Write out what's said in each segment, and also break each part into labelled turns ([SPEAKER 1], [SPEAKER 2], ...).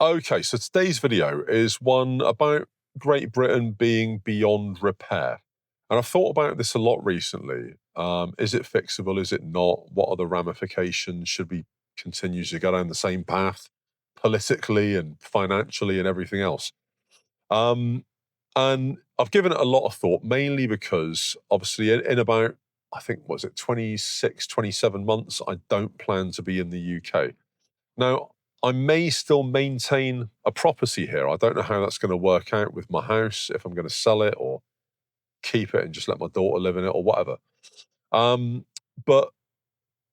[SPEAKER 1] Okay, so today's video is one about Great Britain being beyond repair. And I've thought about this a lot recently. Is it fixable? Is it not? What are the ramifications? Should we continue to go down the same path politically and financially and everything else? Um, and I've given it a lot of thought, mainly because obviously in about, I think, what was it, 26, 27 months, I don't plan to be in the UK. Now, I may still maintain a property here. I don't know how that's going to work out with my house, if I'm going to sell it or keep it and just let my daughter live in it or whatever. But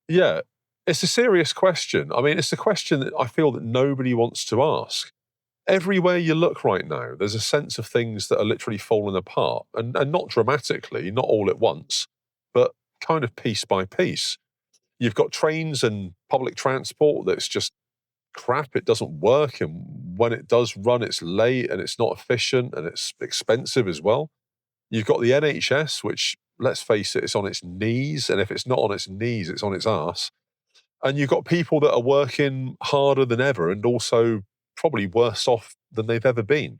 [SPEAKER 1] yeah, it's a serious question. I mean, it's a question that I feel that nobody wants to ask. Everywhere you look right now, there's a sense of things that are literally falling apart and not dramatically, not all at once, but kind of piece by piece. You've got trains and public transport that's just crap. It doesn't work. And when it does run, it's late and it's not efficient and it's expensive as well. You've got the NHS, which, let's face it, it's on its knees. And if it's not on its knees, it's on its ass. And you've got people that are working harder than ever and also probably worse off than they've ever been,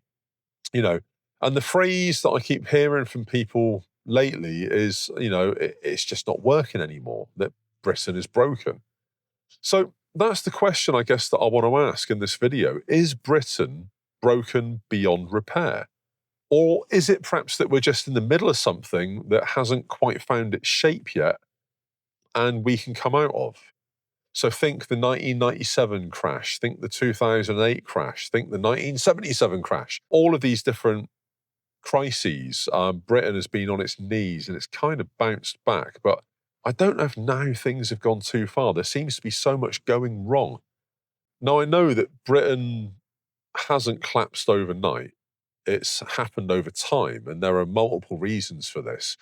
[SPEAKER 1] you know. And the phrase that I keep hearing from people lately is, it's just not working anymore, that Britain is broken. So that's the question, I guess, that I want to ask in this video. Is Britain broken beyond repair? Or is it perhaps that we're just in the middle of something that hasn't quite found its shape yet and we can come out of? So think the 1997 crash, think the 2008 crash, think the 1977 crash. All of these different crises, Britain has been on its knees and it's kind of bounced back. But I don't know if now things have gone too far. There seems to be so much going wrong. Now, I know that Britain hasn't collapsed overnight. It's happened over time, and there are multiple reasons for this.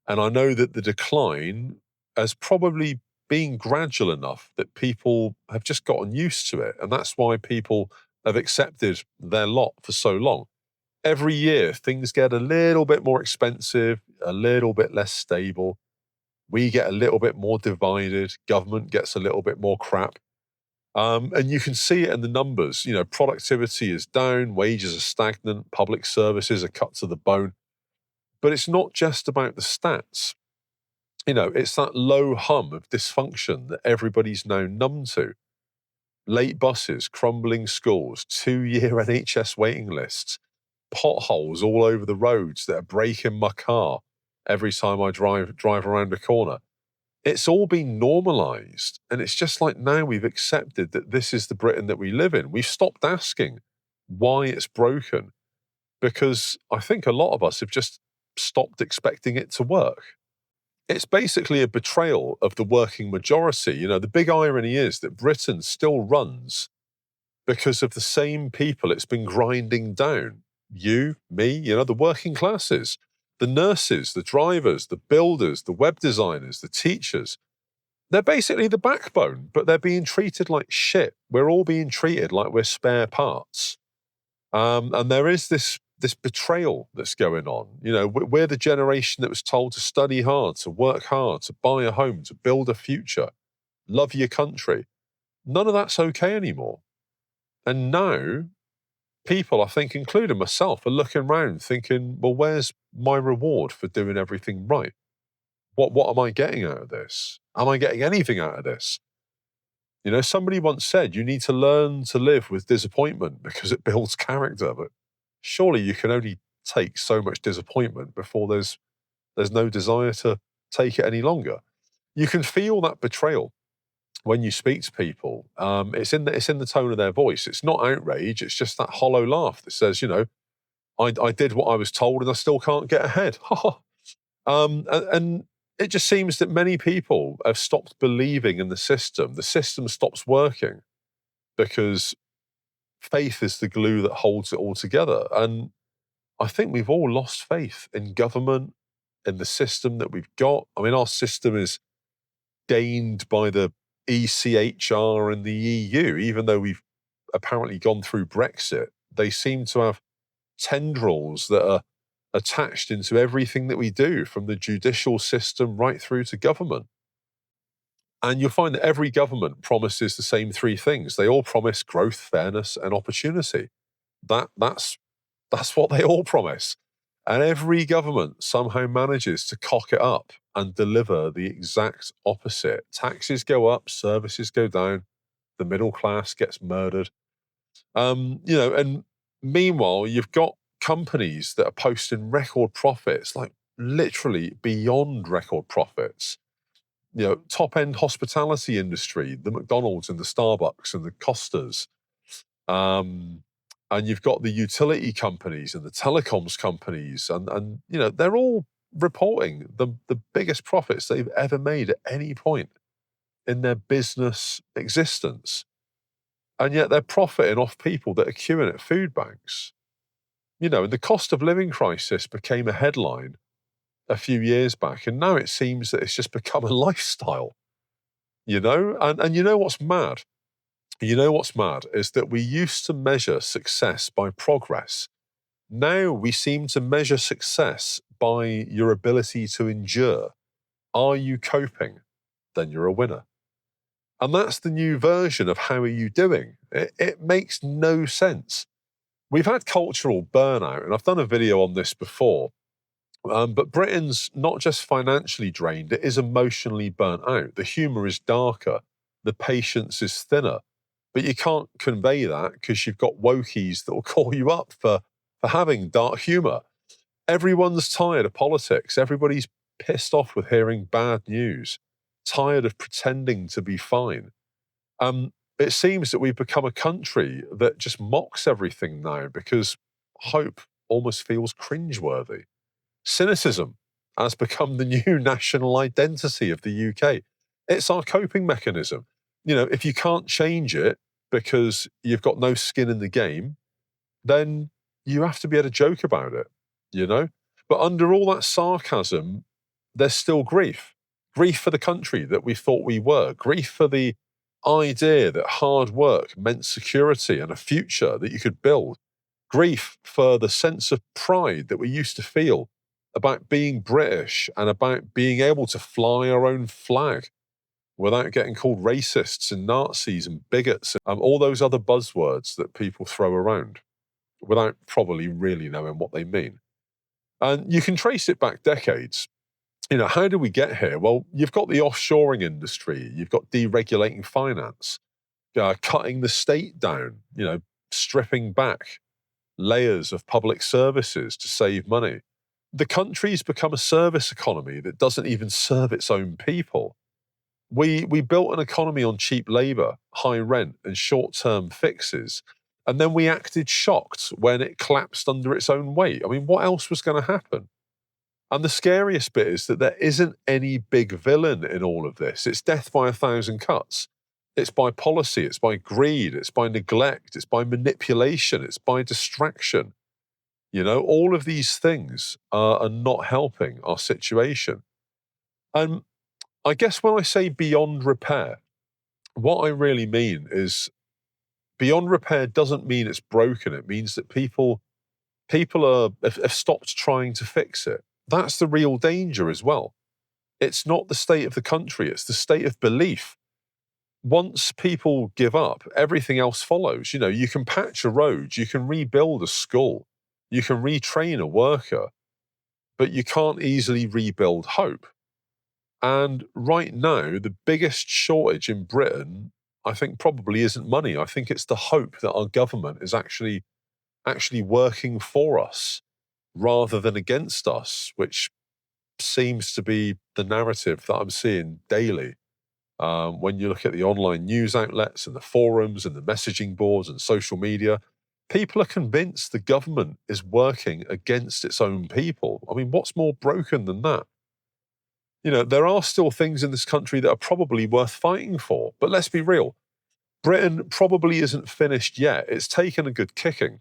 [SPEAKER 1] And I know that the decline has probably been gradual enough that people have just gotten used to it. And that's why people have accepted their lot for so long. Every year, things get a little bit more expensive, a little bit less stable. We get a little bit more divided. Government gets a little bit more crap. And you can see it in the numbers. Productivity is down, wages are stagnant, public services are cut to the bone. But it's not just about the stats. It's that low hum of dysfunction that everybody's now numb to. Late buses, crumbling schools, 2-year NHS waiting lists, potholes all over the roads that are breaking my car every time I drive around a corner. It's all been normalized. And it's just like now we've accepted that this is the Britain that we live in. We've stopped asking why it's broken because I think a lot of us have just stopped expecting it to work. It's basically a betrayal of the working majority. The big irony is that Britain still runs because of the same people it's been grinding down. You, me, the working classes, the nurses, the drivers, the builders, the web designers, the teachers. They're basically the backbone, but they're being treated like shit. We're all being treated like we're spare parts. And there is this betrayal that's going on. We're the generation that was told to study hard, to work hard, to buy a home, to build a future, love your country. None of that's okay anymore. And now people, I think, including myself, are looking around thinking, well, where's my reward for doing everything right? What am I getting out of this? Am I getting anything out of this? Somebody once said you need to learn to live with disappointment because it builds character. But surely you can only take so much disappointment before there's no desire to take it any longer. You can feel that betrayal when you speak to people. It's in the tone of their voice. It's not outrage. It's just that hollow laugh that says, I did what I was told and I still can't get ahead. And it just seems that many people have stopped believing in the system. The system stops working because faith is the glue that holds it all together. And I think we've all lost faith in government, in the system that we've got. I mean, our system is gained by the ECHR and the EU, even though we've apparently gone through Brexit. They seem to have tendrils that are attached into everything that we do, from the judicial system right through to government. And you'll find that every government promises the same three things. They all promise growth, fairness, and opportunity. That's what they all promise. And every government somehow manages to cock it up and deliver the exact opposite. Taxes go up, services go down, the middle class gets murdered. And meanwhile, you've got companies that are posting record profits, like literally beyond record profits. Top end hospitality industry, the McDonald's and the Starbucks and the Costas. Um, and you've got the utility companies and the telecoms companies, and they're all reporting the biggest profits they've ever made at any point in their business existence. And yet they're profiting off people that are queuing at food banks. And the cost of living crisis became a headline a few years back, and now it seems that it's just become a lifestyle. And you know what's mad? You know what's mad is that we used to measure success by progress. Now we seem to measure success by your ability to endure. Are you coping? Then you're a winner. And that's the new version of how are you doing? It makes no sense. We've had cultural burnout, and I've done a video on this before. But Britain's not just financially drained, it is emotionally burnt out. The humour is darker, the patience is thinner. But you can't convey that because you've got wokies that will call you up for having dark humour. Everyone's tired of politics. Everybody's pissed off with hearing bad news, tired of pretending to be fine. It seems that we've become a country that just mocks everything now because hope almost feels cringeworthy. Cynicism has become the new national identity of the UK. It's our coping mechanism. If you can't change it because you've got no skin in the game, then you have to be able to joke about it, you know? But under all that sarcasm, there's still grief. Grief for the country that we thought we were, grief for the idea that hard work meant security and a future that you could build, grief for the sense of pride that we used to feel about being British and about being able to fly our own flag without getting called racists and Nazis and bigots and all those other buzzwords that people throw around without probably really knowing what they mean. And you can trace it back decades. How did we get here? Well, you've got the offshoring industry, you've got deregulating finance, cutting the state down, stripping back layers of public services to save money. The country's become a service economy that doesn't even serve its own people. We built an economy on cheap labour, high rent, and short-term fixes, and then we acted shocked when it collapsed under its own weight. I mean, what else was going to happen? And the scariest bit is that there isn't any big villain in all of this. It's death by a thousand cuts. It's by policy, it's by greed, it's by neglect, it's by manipulation, it's by distraction. All of these things are not helping our situation. And I guess when I say beyond repair, what I really mean is beyond repair doesn't mean it's broken. It means that people have stopped trying to fix it. That's the real danger as well. It's not the state of the country, it's the state of belief. Once people give up, everything else follows. You can patch a road, you can rebuild a school, you can retrain a worker, but you can't easily rebuild hope. And right now, the biggest shortage in Britain, I think, probably isn't money. I think it's the hope that our government is actually working for us rather than against us, which seems to be the narrative that I'm seeing daily. When you look at the online news outlets and the forums and the messaging boards and social media, people are convinced the government is working against its own people. I mean, what's more broken than that? There are still things in this country that are probably worth fighting for. But let's be real. Britain probably isn't finished yet. It's taken a good kicking.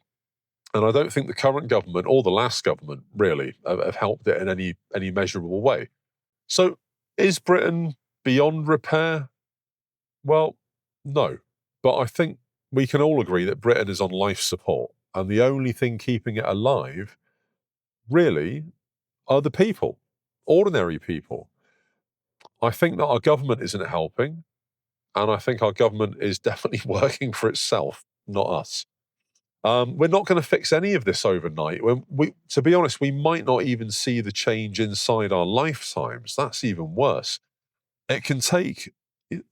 [SPEAKER 1] And I don't think the current government or the last government really have helped it in any measurable way. So is Britain beyond repair? Well, no. But I think we can all agree that Britain is on life support. And the only thing keeping it alive, really, are the people, ordinary people. I think that our government isn't helping, and I think our government is definitely working for itself, not us. We're not going to fix any of this overnight. To be honest, we might not even see the change inside our lifetimes. That's even worse. It can take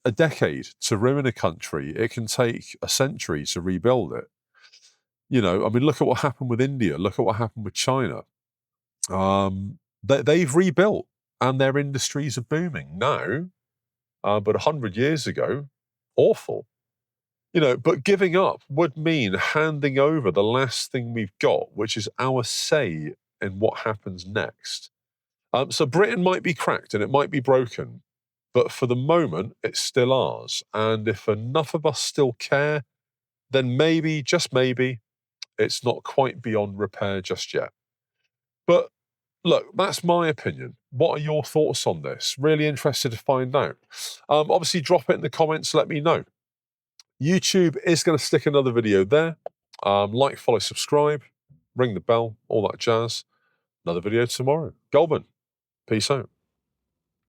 [SPEAKER 1] a decade to ruin a country. It can take a century to rebuild it. I mean, look at what happened with India. Look at what happened with China. They've rebuilt, and their industries are booming now. But 100 years ago, awful. But giving up would mean handing over the last thing we've got, which is our say in what happens next. So Britain might be cracked and it might be broken, but for the moment, it's still ours. And if enough of us still care, then maybe, just maybe, it's not quite beyond repair just yet. But look, that's my opinion. What are your thoughts on this? Really interested to find out. Obviously, drop it in the comments, let me know. YouTube is going to stick another video there. Like, follow, subscribe, ring the bell, all that jazz. Another video tomorrow. Goldman, peace out.